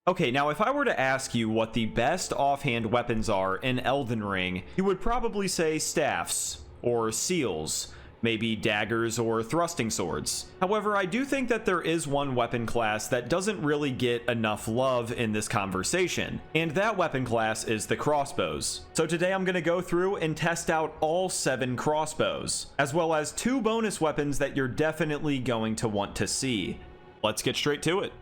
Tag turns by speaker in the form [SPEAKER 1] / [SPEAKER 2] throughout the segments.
[SPEAKER 1] Okay, now if I were to ask you what the best offhand weapons are in Elden Ring, you would probably say staffs, or seals, maybe daggers or thrusting swords. However, I do think that there is one weapon class that doesn't really get enough love in this conversation, and that weapon class is the crossbows. So today I'm going to go through and test out all 7 crossbows, as well as 2 bonus weapons that you're definitely going to want to see. Let's get straight to it.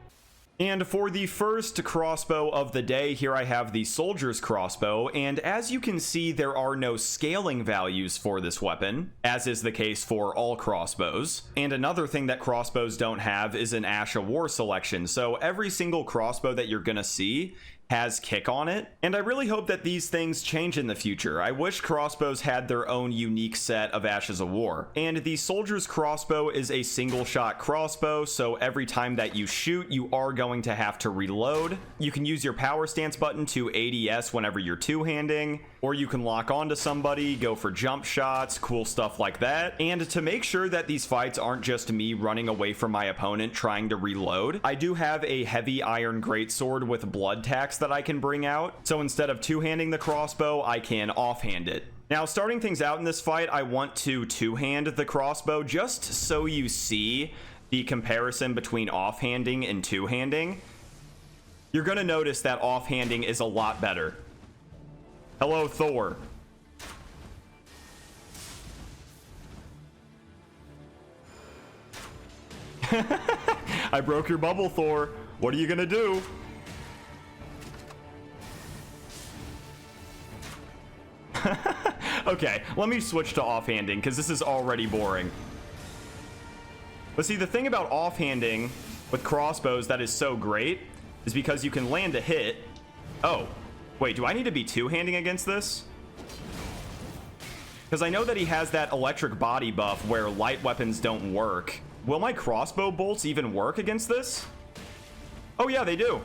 [SPEAKER 1] And for the first crossbow of the day, here I have the soldier's crossbow, and as you can see, there are no scaling values for this weapon, as is the case for all crossbows. And another thing that crossbows don't have is an Ash of War selection, so every single crossbow that you're gonna see has kick on it, and I really hope that these things change in the future. I wish crossbows had their own unique set of Ashes of War. And the soldier's crossbow is a single shot crossbow, so every time that you shoot, you are going to have to reload. You can use your power stance button to ADS whenever you're two-handing, or you can lock onto somebody, go for jump shots, cool stuff like that. And to make sure that these fights aren't just me running away from my opponent trying to reload, I do have a heavy iron greatsword with blood tax that I can bring out. So instead of two-handing the crossbow, I can offhand it. Now, starting things out in this fight, I want to two-hand the crossbow just so you see the comparison between offhanding and two-handing. You're gonna notice that offhanding is a lot better. Hello, Thor. I broke your bubble, Thor. What are you gonna do? Okay, let me switch to offhanding because this is already boring. But see, the thing about offhanding with crossbows that is so great is because you can land a hit. Oh, wait, do I need to be two-handing against this? Because I know that he has that electric body buff where light weapons don't work. Will my crossbow bolts even work against this? Oh yeah, they do.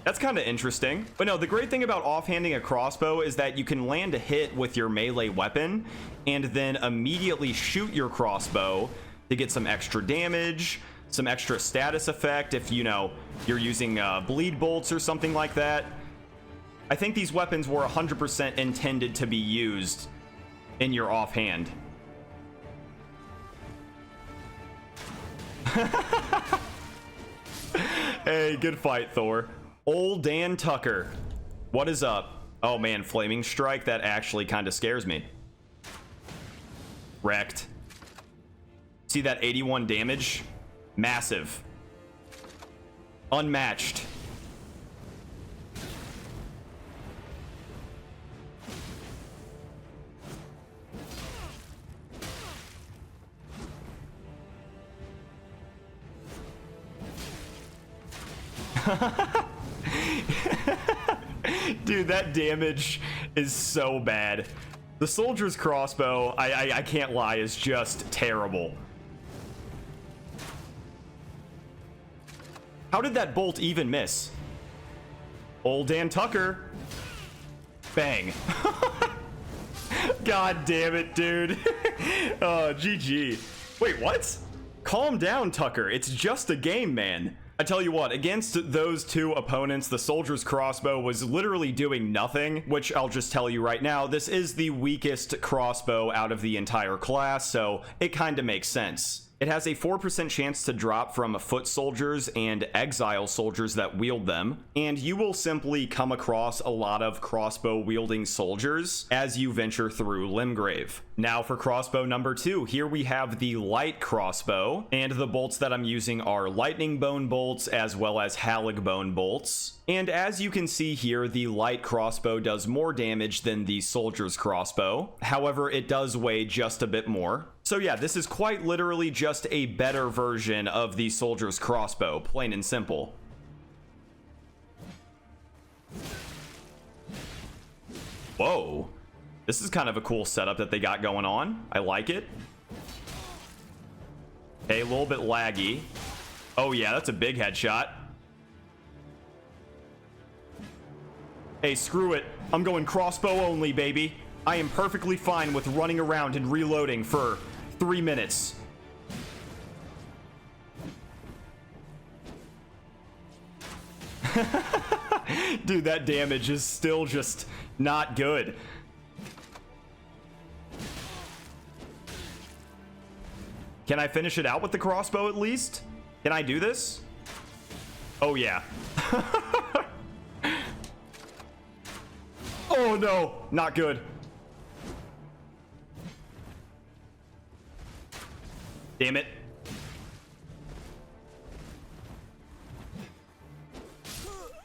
[SPEAKER 1] That's kind of interesting. But no, the great thing about offhanding a crossbow is that you can land a hit with your melee weapon and then immediately shoot your crossbow to get some extra damage, some extra status effect if, you know, you're using bleed bolts or something like that. I think these weapons were 100% intended to be used in your offhand. Hey, good fight, Thor. Old Dan Tucker, what is up? Oh man, Flaming Strike, that actually kind of scares me. Wrecked. See that 81 damage? Massive. Unmatched. Dude, that damage is so bad. The soldier's crossbow, I can't lie, is just terrible. How did that bolt even miss? Old Dan Tucker. Bang. God damn it, dude. Oh, GG. Wait, what? Calm down, Tucker. It's just a game, man. I tell you what, against those 2 opponents, the soldier's crossbow was literally doing nothing, which I'll just tell you right now, this is the weakest crossbow out of the entire class, so it kind of makes sense. It has a 4% chance to drop from foot soldiers and exile soldiers that wield them, and you will simply come across a lot of crossbow wielding soldiers as you venture through Limgrave. Now for crossbow number 2, here we have the light crossbow, and the bolts that I'm using are lightning bone bolts as well as hallig bone bolts. And as you can see here, the light crossbow does more damage than the soldier's crossbow. However, it does weigh just a bit more. So yeah, this is quite literally just a better version of the soldier's crossbow, plain and simple. Whoa. This is kind of a cool setup that they got going on. I like it. Okay, a little bit laggy. Oh yeah, that's a big headshot. Hey, screw it. I'm going crossbow only, baby. I am perfectly fine with running around and reloading for 3 minutes. Dude, that damage is still just not good. Can I finish it out with the crossbow at least? Can I do this? Oh, yeah. Oh, no. Not good. Damn it.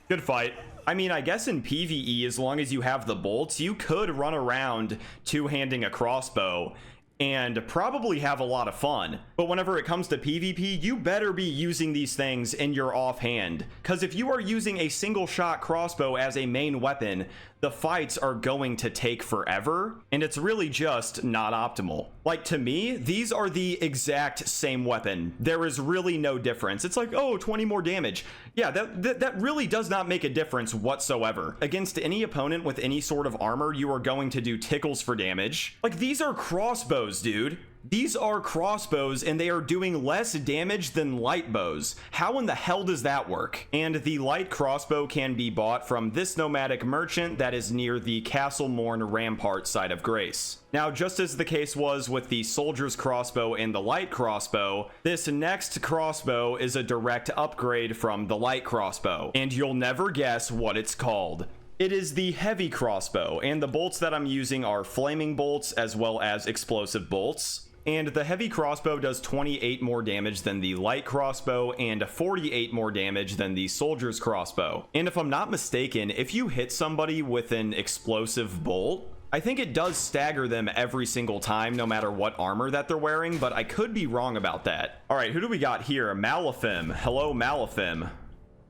[SPEAKER 1] Good fight. I mean, I guess in PvE, as long as you have the bolts, you could run around two-handing a crossbow and probably have a lot of fun. But whenever it comes to PvP, you better be using these things in your offhand. Because if you are using a single shot crossbow as a main weapon, the fights are going to take forever, and it's really just not optimal. Like, to me, these are the exact same weapon. There is really no difference. It's like, oh, 20 more damage. Yeah, that really does not make a difference whatsoever. Against any opponent with any sort of armor, you are going to do tickles for damage. Like, these are crossbows, dude. These are crossbows, and they are doing less damage than light bows. How in the hell does that work? And the light crossbow can be bought from this nomadic merchant that is near the Castle Morn Rampart side of Grace. Now, just as the case was with the soldier's crossbow and the light crossbow, this next crossbow is a direct upgrade from the light crossbow, and you'll never guess what it's called. It is the heavy crossbow, and the bolts that I'm using are flaming bolts as well as explosive bolts. And the heavy crossbow does 28 more damage than the light crossbow and 48 more damage than the soldier's crossbow. And if I'm not mistaken, if you hit somebody with an explosive bolt, I think it does stagger them every single time, no matter what armor that they're wearing, but I could be wrong about that. All right, who do we got here? Malifim. Hello, Malifim.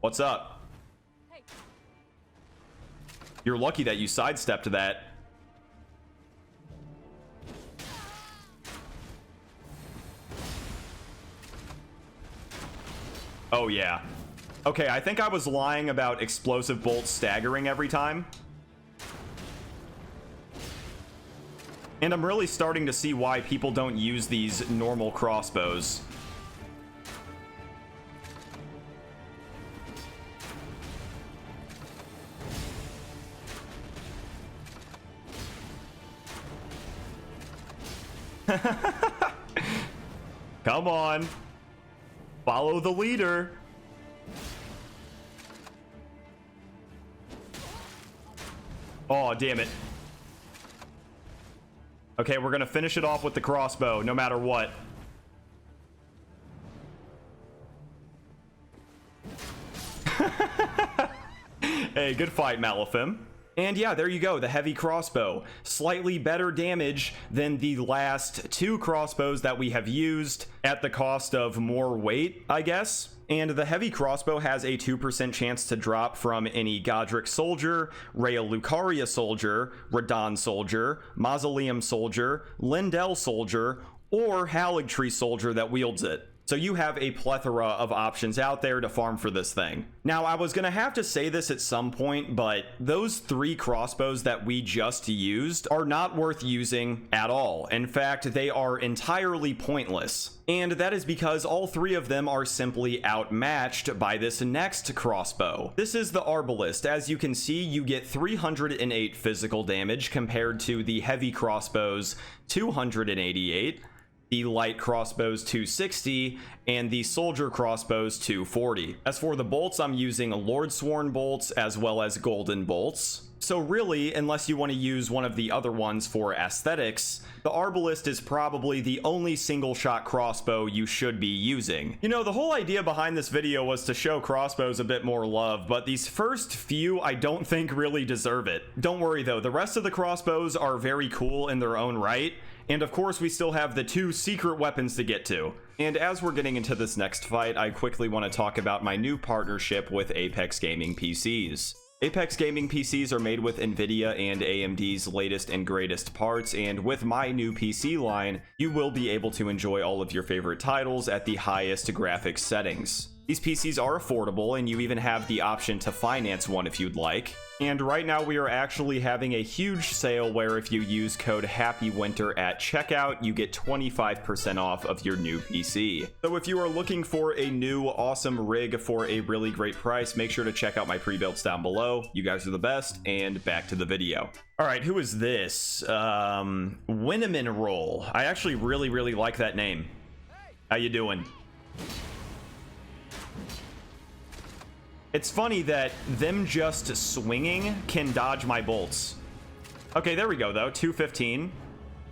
[SPEAKER 1] What's up? Hey. You're lucky that you sidestepped that. Oh, yeah. Okay, I think I was lying about explosive bolts staggering every time. And I'm really starting to see why people don't use these normal crossbows. Come on. Follow the leader. Oh, damn it. Okay, we're gonna finish it off with the crossbow, no matter what. Hey, good fight, Malifim. And yeah, there you go, the heavy crossbow. Slightly better damage than the last two crossbows that we have used at the cost of more weight, I guess. And the heavy crossbow has a 2% chance to drop from any Godric soldier, Rhea Lucaria soldier, Radon soldier, Mausoleum soldier, Lindell soldier, or Haligtree soldier that wields it. So you have a plethora of options out there to farm for this thing. Now, I was gonna have to say this at some point, but those three crossbows that we just used are not worth using at all. In fact, they are entirely pointless. And that is because all three of them are simply outmatched by this next crossbow. This is the ArbaBEST. As you can see, you get 308 physical damage compared to the heavy crossbows 288. The light crossbows 260, and the soldier crossbows 240. As for the bolts, I'm using Lordsworn bolts as well as golden bolts. So really, unless you want to use one of the other ones for aesthetics, the ArbaBEST is probably the only single shot crossbow you should be using. You know, the whole idea behind this video was to show crossbows a bit more love, but these first few I don't think really deserve it. Don't worry though, the rest of the crossbows are very cool in their own right. And of course, we still have the two secret weapons to get to. And as we're getting into this next fight, I quickly want to talk about my new partnership with Apex Gaming PCs. Apex Gaming PCs are made with NVIDIA and AMD's latest and greatest parts, and with my new PC line, you will be able to enjoy all of your favorite titles at the highest graphics settings. These PCs are affordable, and you even have the option to finance one if you'd like. And right now we are actually having a huge sale where if you use code HAPPYWINTER at checkout, you get 25% off of your new PC. So if you are looking for a new awesome rig for a really great price, make sure to check out my pre-builds down below. You guys are the best, and back to the video. All right, who is this? Winneman Roll. I actually really like that name. How you doing? It's funny that them just swinging can dodge my bolts. Okay, there we go, though. 215.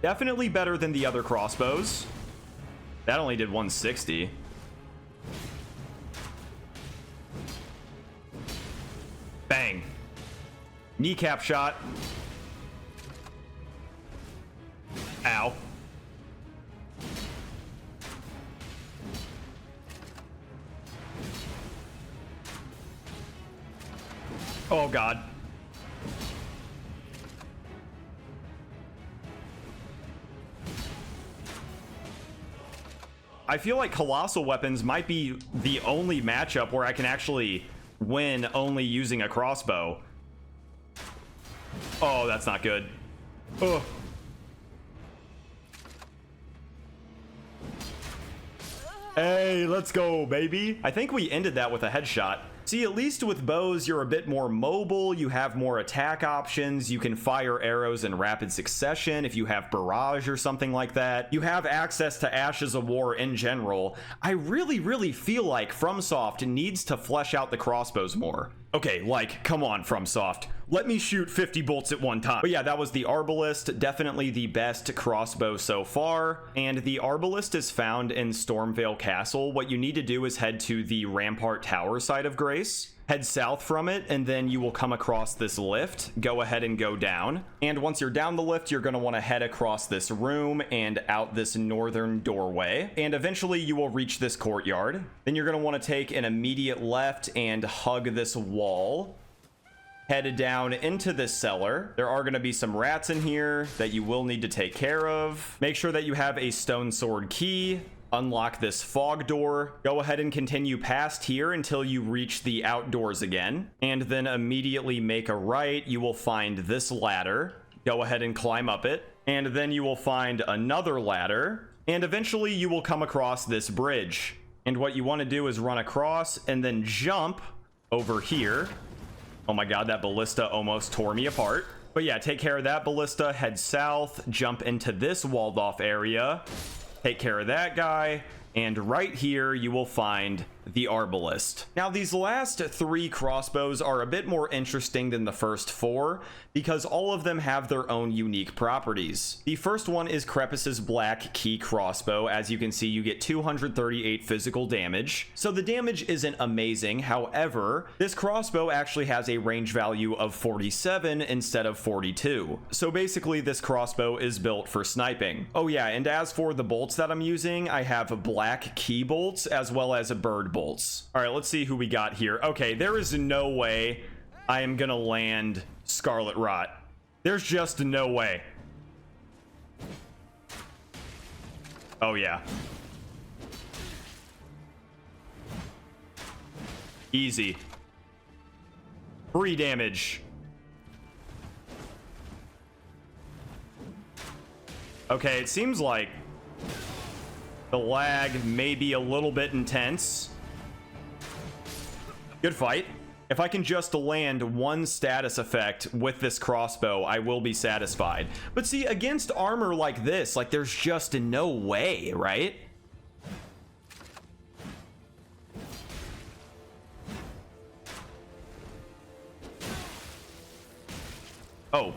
[SPEAKER 1] Definitely better than the other crossbows. That only did 160. Bang. Kneecap shot. Ow. Oh, God. I feel like colossal weapons might be the only matchup where I can actually win only using a crossbow. Oh, that's not good. Ugh. Hey, let's go, baby. I think we ended that with a headshot. See, at least with bows, you're a bit more mobile, you have more attack options, you can fire arrows in rapid succession if you have barrage or something like that. You have access to Ashes of War in general. I really feel like FromSoft needs to flesh out the crossbows more. Okay, like, come on, FromSoft. Let me shoot 50 bolts at one time. But yeah, that was the ArbaBEST, definitely the best crossbow so far. And the ArbaBEST is found in Stormveil Castle. What you need to do is head to the Rampart Tower side of Grace. Head south from it, and then you will come across this lift. Go ahead and go down. And once you're down the lift, you're going to want to head across this room and out this northern doorway. And eventually you will reach this courtyard. Then you're going to want to take an immediate left and hug this wall. Head down into this cellar. There are going to be some rats in here that you will need to take care of. Make sure that you have a stone sword key. Unlock this fog door. Go ahead and continue past here until you reach the outdoors again. And then immediately make a right. You will find this ladder. Go ahead and climb up it. And then you will find another ladder. And eventually you will come across this bridge. And what you want to do is run across and then jump over here. Oh my God, that ballista almost tore me apart. But yeah, take care of that ballista. Head south. Jump into this walled off area. Take care of that guy, and right here you will find the ArbaBEST. Now, these last 3 crossbows are a bit more interesting than the first 4 because all of them have their own unique properties. The first one is Crepus's Black Key Crossbow. As you can see, you get 238 physical damage. So the damage isn't amazing. However, this crossbow actually has a range value of 47 instead of 42. So basically, this crossbow is built for sniping. Oh yeah, and as for the bolts that I'm using, I have black key bolts as well as bird bolts. All right, let's see who we got here. Okay, there is no way I am gonna land Scarlet Rot. There's just no way. Oh yeah. Easy. Free damage. Okay, it seems like the lag may be a little bit intense. Good fight. If I can just land one status effect with this crossbow, I will be satisfied. But see, against armor like this, like there's just no way, right? Oh.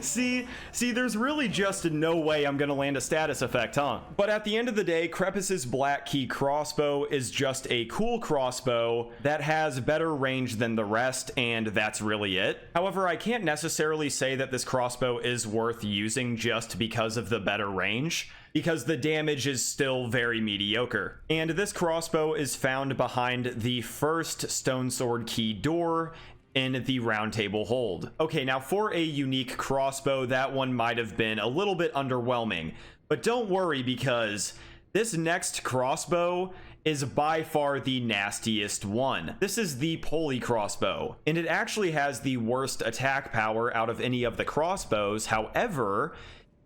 [SPEAKER 1] See, there's really just no way I'm gonna land a status effect, huh? But at the end of the day, Crepus's Black Key Crossbow is just a cool crossbow that has better range than the rest, and that's really it. However, I can't necessarily say that this crossbow is worth using just because of the better range, because the damage is still very mediocre. And this crossbow is found behind the first stone sword key door in the round table hold. Okay, now for a unique crossbow, that one might have been a little bit underwhelming, but don't worry, because this next crossbow is by far the nastiest one. This is the Pulley Crossbow, and it actually has the worst attack power out of any of the crossbows. However,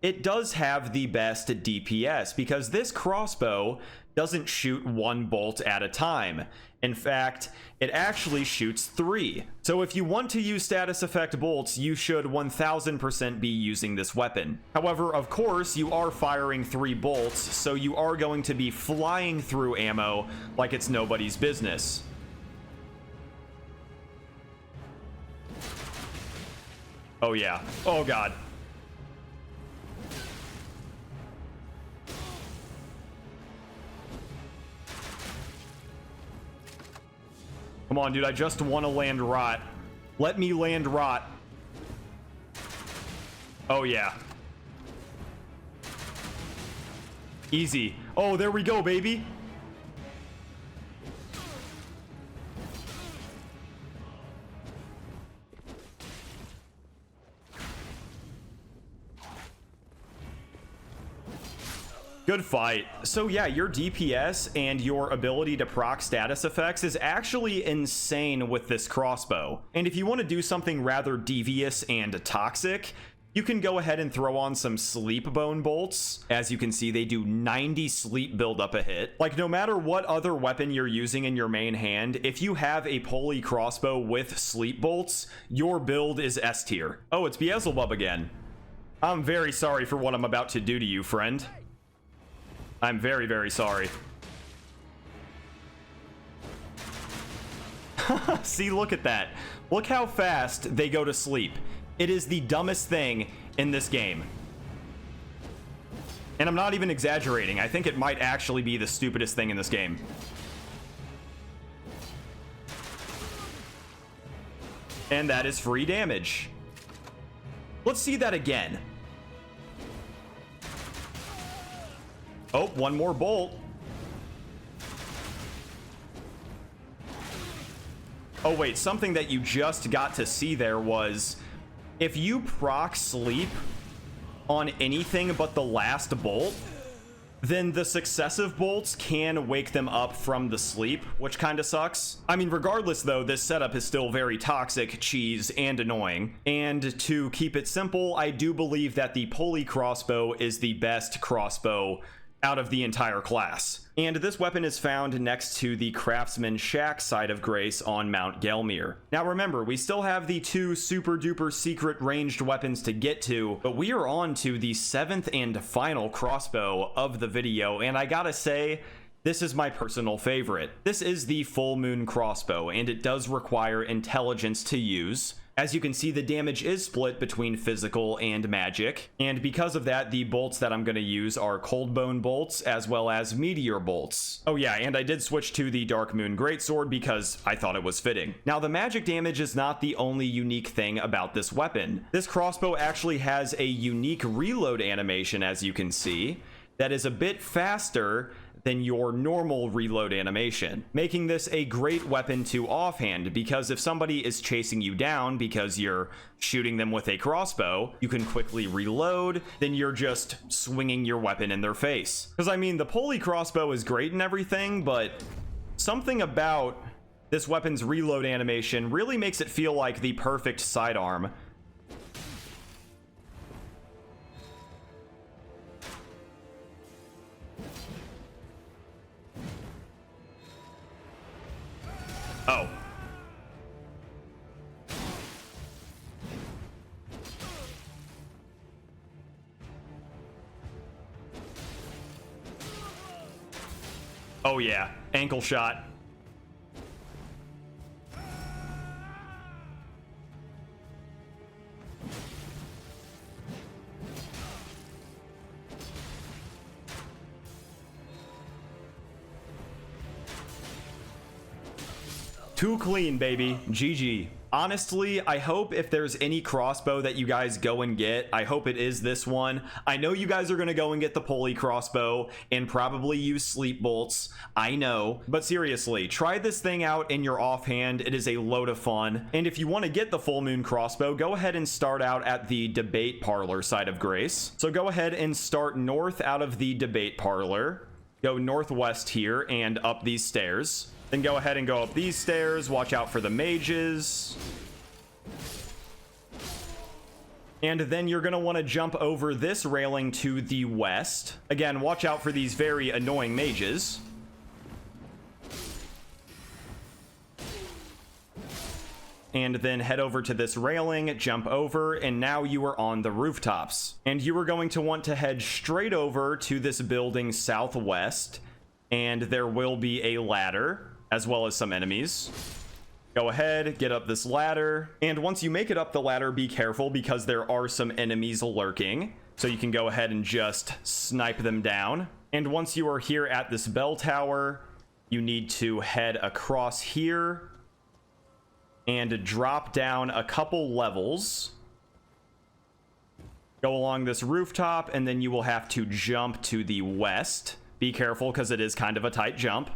[SPEAKER 1] it does have the best DPS, because this crossbow doesn't shoot one bolt at a time. In fact, it actually shoots 3. So if you want to use status effect bolts, you should 1000% be using this weapon. However, of course, you are firing 3 bolts, so you are going to be flying through ammo like it's nobody's business. Oh yeah. Oh god. Come on, dude, I just want to land rot. Let me land rot. Oh, yeah. Easy. Oh, there we go, baby. Good fight. So yeah, your DPS and your ability to proc status effects is actually insane with this crossbow. And if you want to do something rather devious and toxic, you can go ahead and throw on some sleep bone bolts. As you can see, they do 90 sleep buildup a hit. Like, no matter what other weapon you're using in your main hand, if you have a Pulley Crossbow with sleep bolts, your build is S tier. Oh, it's Beelzebub again. I'm very sorry for what I'm about to do to you, friend. I'm very, very sorry. See, look at that. Look how fast they go to sleep. It is the dumbest thing in this game. And I'm not even exaggerating. I think it might actually be the stupidest thing in this game. And that is free damage. Let's see that again. Oh, one more bolt. Oh, wait, something that you just got to see there was, if you proc sleep on anything but the last bolt, then the successive bolts can wake them up from the sleep, which kind of sucks. I mean, regardless though, this setup is still very toxic, cheese, and annoying. And to keep it simple, I do believe that the Pulley Crossbow is the best crossbow out of the entire class. And this weapon is found next to the Craftsman Shack side of Grace on Mount Gelmir. Now remember, we still have the 2 super duper secret ranged weapons to get to, but we are on to the 7th and final crossbow of the video, and I gotta say, this is my personal favorite. This is the Full Moon Crossbow, and it does require intelligence to use. As you can see, the damage is split between physical and magic, and because of that, the bolts that I'm going to use are Cold Bone bolts as well as Meteor bolts. Oh yeah, and I did switch to the Dark Moon Greatsword because I thought it was fitting. Now, the magic damage is not the only unique thing about this weapon. This crossbow actually has a unique reload animation, as you can see, that is a bit faster than your normal reload animation, making this a great weapon to offhand, because if somebody is chasing you down because you're shooting them with a crossbow, you can quickly reload, then you're just swinging your weapon in their face. Because I mean, the Pulley Crossbow is great and everything, but something about this weapon's reload animation really makes it feel like the perfect sidearm. Oh. Oh yeah, ankle shot. Too clean, baby. GG. Honestly, I hope if there's any crossbow that you guys go and get, I hope it is this one. I know you guys are going to go and get the Pulley Crossbow and probably use sleep bolts. I know. But seriously, try this thing out in your offhand. It is a load of fun. And if you want to get the full Moon Crossbow, go ahead and start out at the debate parlor side of Grace. So go ahead and start north out of the debate parlor. Go northwest here and up these stairs. Then go ahead and go up these stairs. Watch out for the mages. And then you're going to want to jump over this railing to the west. Again, watch out for these very annoying mages. And then head over to this railing, jump over, and now you are on the rooftops. And you are going to want to head straight over to this building southwest. And there will be a ladder, as well as some enemies. Go ahead, get up this ladder, and once you make it up the ladder, be careful because there are some enemies lurking, so you can go ahead and just snipe them down. And once you are here at this bell tower, you need to head across here and drop down a couple levels. Go along this rooftop, and then you will have to jump to the west. Be careful because it is kind of a tight jump.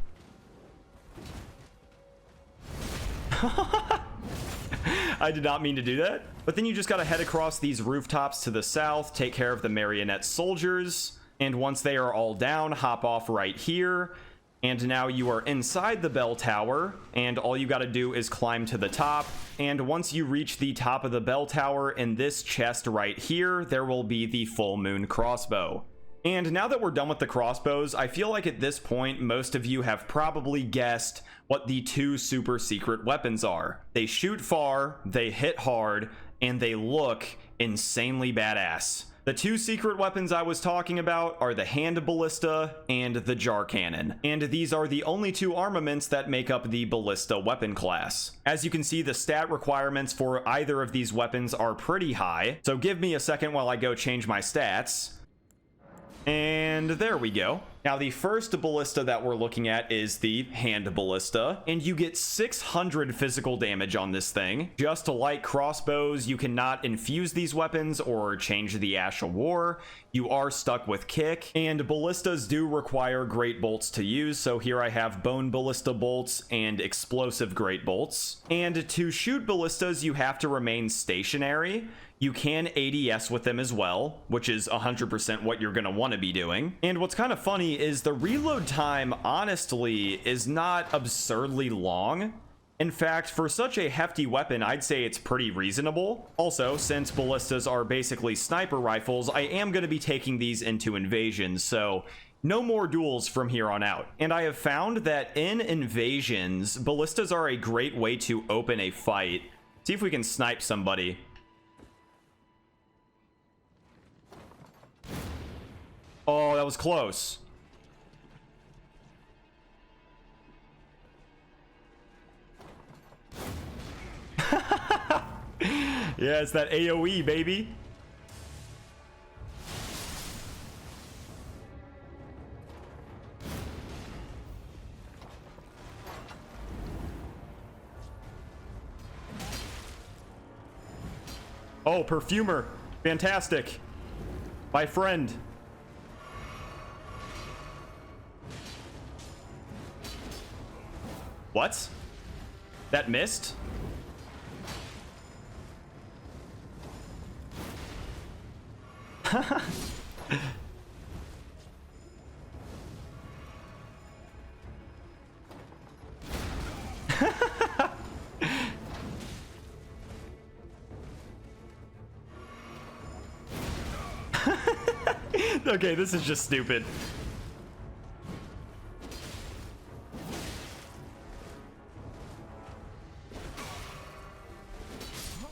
[SPEAKER 1] I did not mean to do that. But then you just gotta head across these rooftops to the south, take care of the marionette soldiers, and once they are all down, hop off right here. And now you are inside the bell tower, and all you gotta do is climb to the top. And once you reach the top of the bell tower, in this chest right here, there will be the full Moon Crossbow. And now that we're done with the crossbows, I feel like at this point, most of you have probably guessed what the two super secret weapons are. They shoot far, they hit hard, and they look insanely badass. The two secret weapons I was talking about are the hand ballista and the jar cannon. And these are the only two armaments that make up the ballista weapon class. As you can see, the stat requirements for either of these weapons are pretty high. So give me a second while I go change my stats. And there we go. Now the first ballista that we're looking at is the hand ballista, and you get 600 physical damage on this thing. Just like crossbows, you cannot infuse these weapons or change the Ash of War. You are stuck with kick, and ballistas do require great bolts to use, so here I have bone ballista bolts and explosive great bolts. And to shoot ballistas, you have to remain stationary. You can ADS with them as well, which is 100% what you're going to want to be doing. And what's kind of funny is the reload time, honestly, is not absurdly long. In fact, for such a hefty weapon, I'd say it's pretty reasonable. Also, since ballistas are basically sniper rifles, I am going to be taking these into invasions, so no more duels from here on out. And I have found that in invasions, ballistas are a great way to open a fight. See if we can snipe somebody. Oh, that was close. Yeah, it's that AoE, baby. Oh, perfumer. Fantastic. My friend. What? That missed? Okay, this is just stupid.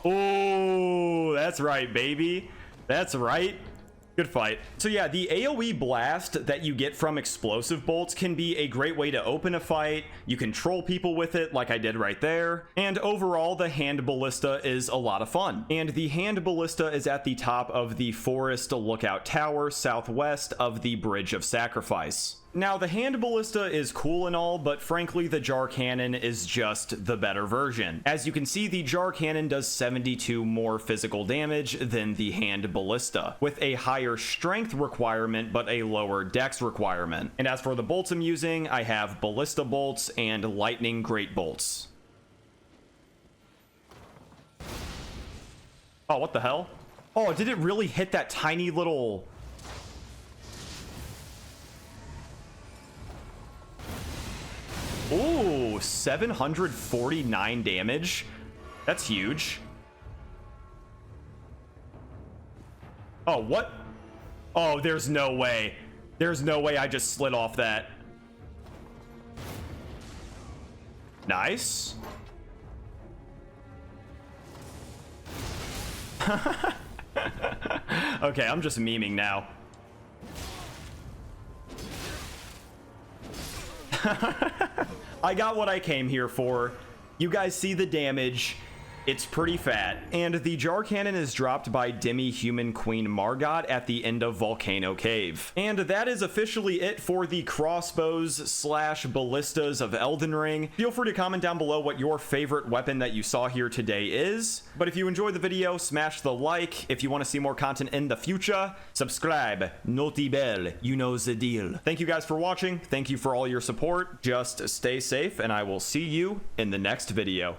[SPEAKER 1] Oh, that's right, baby. That's right. Good fight. So yeah, the AoE blast that you get from explosive bolts can be a great way to open a fight. You can troll people with it like I did right there. And overall, the hand ballista is a lot of fun. And the hand ballista is at the top of the forest lookout tower southwest of the Bridge of Sacrifice. Now, the hand ballista is cool and all, but frankly, the jar cannon is just the better version. As you can see, the jar cannon does 72 more physical damage than the hand ballista, with a higher strength requirement but a lower dex requirement. And as for the bolts I'm using, I have ballista bolts and lightning great bolts. Oh, what the hell? Oh, did it really hit that tiny little... Ooh, 749 damage. That's huge. Oh, what? Oh, there's no way. There's no way I just slid off that. Nice. Okay, I'm just memeing now. I got what I came here for. You guys see the damage. It's pretty fat. And the jar cannon is dropped by demi-human Queen Margot at the end of Volcano Cave. And that is officially it for the crossbows slash ballistas of Elden Ring. Feel free to comment down below what your favorite weapon that you saw here today is. But if you enjoyed the video, smash the like. If you want to see more content in the future, subscribe, noti bell, you know the deal. Thank you guys for watching. Thank you for all your support. Just stay safe, and I will see you in the next video.